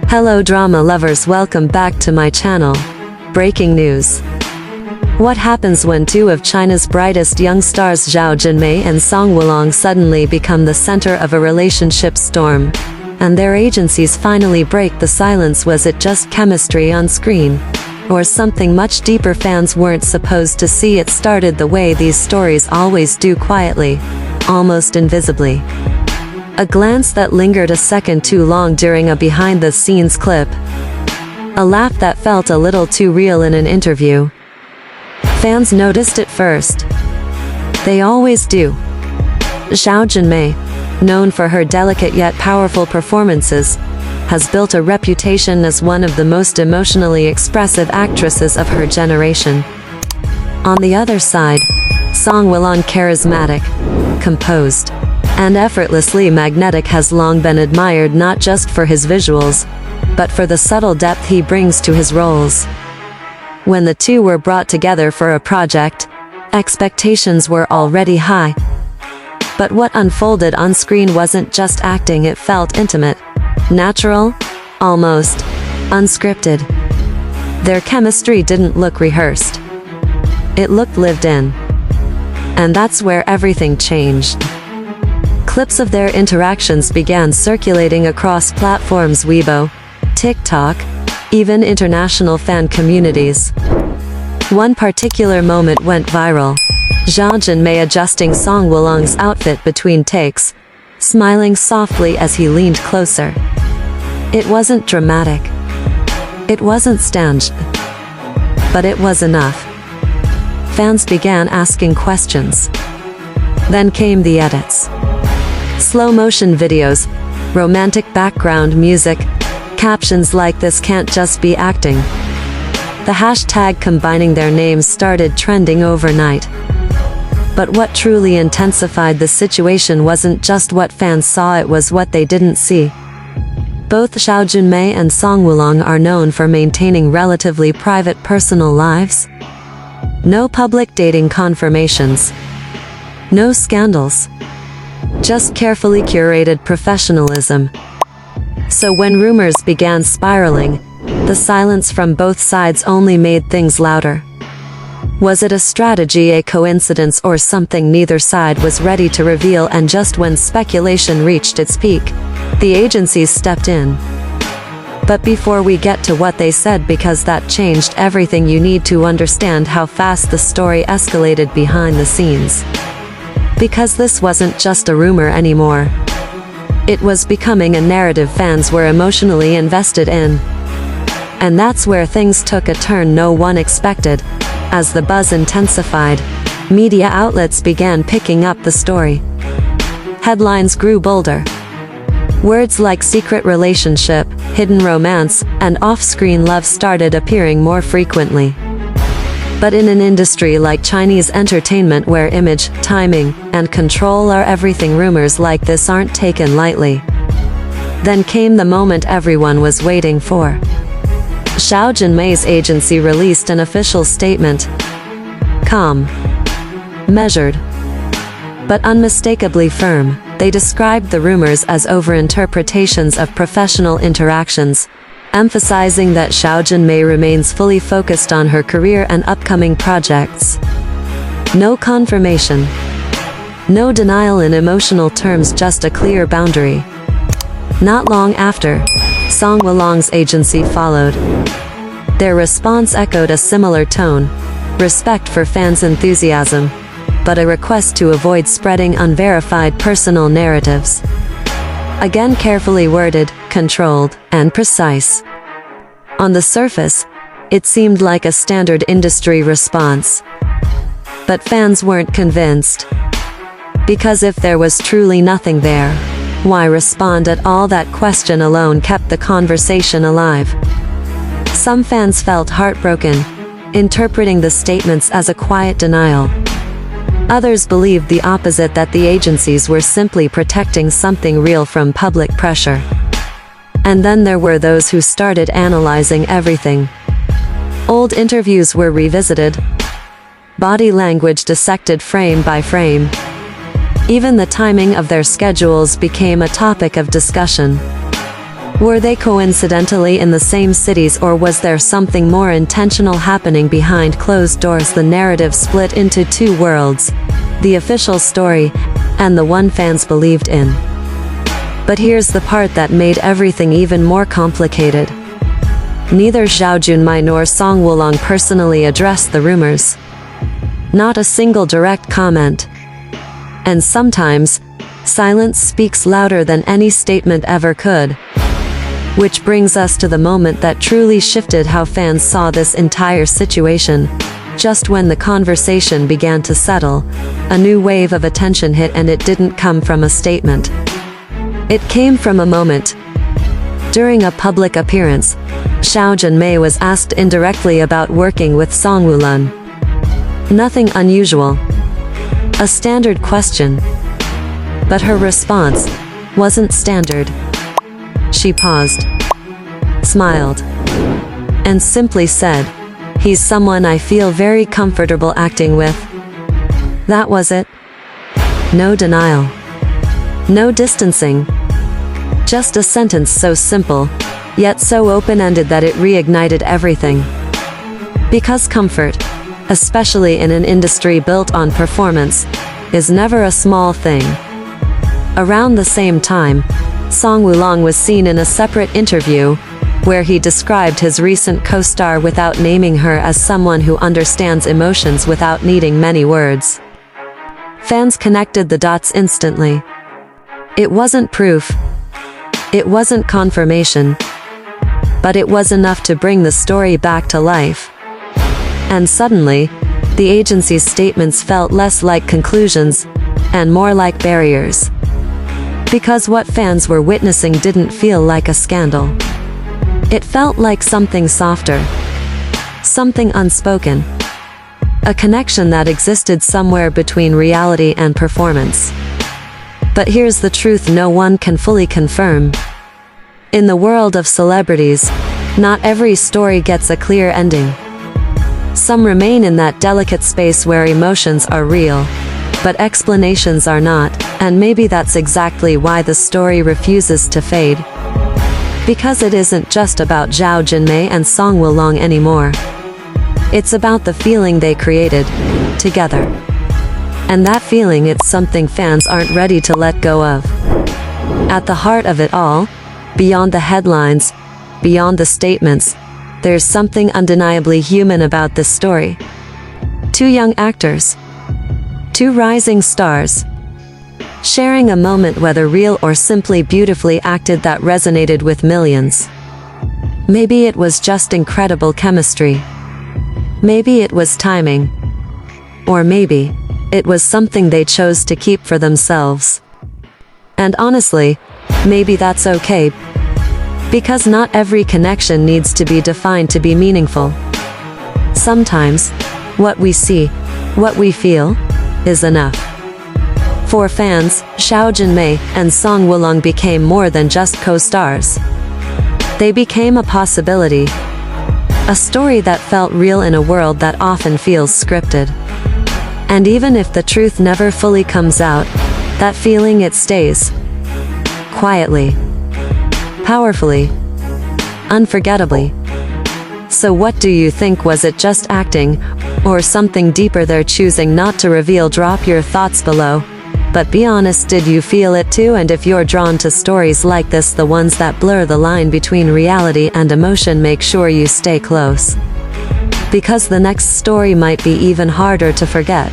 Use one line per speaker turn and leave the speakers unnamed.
Hello drama lovers, welcome back to my channel. Breaking news. What happens when two of China's brightest young stars Zhao Jinmai and Weilong suddenly become the center of a relationship storm? And their agencies finally break the silence. Was it just chemistry on screen? Or something much deeper fans weren't supposed to see? It started the way these stories always do, quietly, almost invisibly. A glance that lingered a second too long during a behind-the-scenes clip. A laugh that felt a little too real in an interview. Fans noticed it first. They always do. Zhao Jinmai, known for her delicate yet powerful performances, has built a reputation as one of the most emotionally expressive actresses of her generation. On the other side, Weilong, charismatic, composed, and effortlessly magnetic, has long been admired not just for his visuals, but for the subtle depth he brings to his roles. When the two were brought together for a project, expectations were already high. But what unfolded on screen wasn't just acting, it felt intimate, natural, almost unscripted. Their chemistry didn't look rehearsed. It looked lived in. And that's where everything changed. Clips of their interactions began circulating across platforms: Weibo, TikTok, even international fan communities. One particular moment went viral. Zhao Jinmai adjusting Weilong's outfit between takes, smiling softly as he leaned closer. It wasn't dramatic. It wasn't staged. But it was enough. Fans began asking questions. Then came the edits. Slow-motion videos, romantic background music, captions like "this can't just be acting." The hashtag combining their names started trending overnight. But what truly intensified the situation wasn't just what fans saw, it was what they didn't see. Both Zhao Jinmai and Weilong are known for maintaining relatively private personal lives. No public dating confirmations. No scandals. Just carefully curated professionalism. So when rumors began spiraling, the silence from both sides only made things louder. Was it a strategy, a coincidence, or something neither side was ready to reveal? And just when speculation reached its peak, the agencies stepped in. But before we get to what they said, because that changed everything, you need to understand how fast the story escalated behind the scenes. Because this wasn't just a rumor anymore. It was becoming a narrative fans were emotionally invested in. And that's where things took a turn no one expected. As the buzz intensified, media outlets began picking up the story. Headlines grew bolder. Words like secret relationship, hidden romance, and off-screen love started appearing more frequently. But in an industry like Chinese entertainment, where image, timing, and control are everything, rumors like this aren't taken lightly. Then came the moment everyone was waiting for. Zhao Jinmai's agency released an official statement. Calm, measured, but unmistakably firm. They described the rumors as overinterpretations of professional interactions, emphasizing that Zhao Jinmai remains fully focused on her career and upcoming projects. No confirmation. No denial in emotional terms, just a clear boundary. Not long after, Weilong's agency followed. Their response echoed a similar tone: respect for fans' enthusiasm, but a request to avoid spreading unverified personal narratives. Again, carefully worded, controlled, and precise. On the surface, it seemed like a standard industry response. But fans weren't convinced. Because if there was truly nothing there, why respond at all? That question alone kept the conversation alive. Some fans felt heartbroken, interpreting the statements as a quiet denial. Others believed the opposite, that the agencies were simply protecting something real from public pressure. And then there were those who started analyzing everything. Old interviews were revisited. Body language dissected frame by frame. Even the timing of their schedules became a topic of discussion. Were they coincidentally in the same cities, or was there something more intentional happening behind closed doors? The narrative split into two worlds: the official story, and the one fans believed in. But here's the part that made everything even more complicated. Neither Zhao Jinmai nor Song Weilong personally addressed the rumors. Not a single direct comment. And sometimes, silence speaks louder than any statement ever could. Which brings us to the moment that truly shifted how fans saw this entire situation. Just when the conversation began to settle, a new wave of attention hit, and it didn't come from a statement. It came from a moment. During a public appearance, Zhao Jinmai was asked indirectly about working with Song Weilong. Nothing unusual. A standard question. But her response wasn't standard. She paused, smiled, and simply said, "He's someone I feel very comfortable acting with." That was it. No denial. No distancing. Just a sentence so simple, yet so open-ended that it reignited everything. Because comfort, especially in an industry built on performance, is never a small thing. Around the same time, Song Weilong was seen in a separate interview, where he described his recent co-star without naming her as someone who understands emotions without needing many words. Fans connected the dots instantly. It wasn't proof. It wasn't confirmation. But it was enough to bring the story back to life. And suddenly, the agency's statements felt less like conclusions, and more like barriers. Because what fans were witnessing didn't feel like a scandal. It felt like something softer. Something unspoken. A connection that existed somewhere between reality and performance. But here's the truth no one can fully confirm. In the world of celebrities, not every story gets a clear ending. Some remain in that delicate space where emotions are real, but explanations are not, and maybe that's exactly why the story refuses to fade. Because it isn't just about Zhao Jinmai and Song Weilong anymore. It's about the feeling they created, together. And that feeling, it's something fans aren't ready to let go of. At the heart of it all, beyond the headlines, beyond the statements, there's something undeniably human about this story. Two young actors. Two rising stars. Sharing a moment, whether real or simply beautifully acted, that resonated with millions. Maybe it was just incredible chemistry. Maybe it was timing. Or maybe it was something they chose to keep for themselves. And honestly, maybe that's okay. Because not every connection needs to be defined to be meaningful. Sometimes, what we see, what we feel, is enough. For fans, Zhao Jinmai and Song Weilong became more than just co-stars. They became a possibility. A story that felt real in a world that often feels scripted. And even if the truth never fully comes out, that feeling, it stays. Quietly. Powerfully. Unforgettably. So what do you think? Was it just acting, or something deeper they're choosing not to reveal? Drop your thoughts below. But be honest, did you feel it too? And if you're drawn to stories like this, the ones that blur the line between reality and emotion, make sure you stay close. Because the next story might be even harder to forget.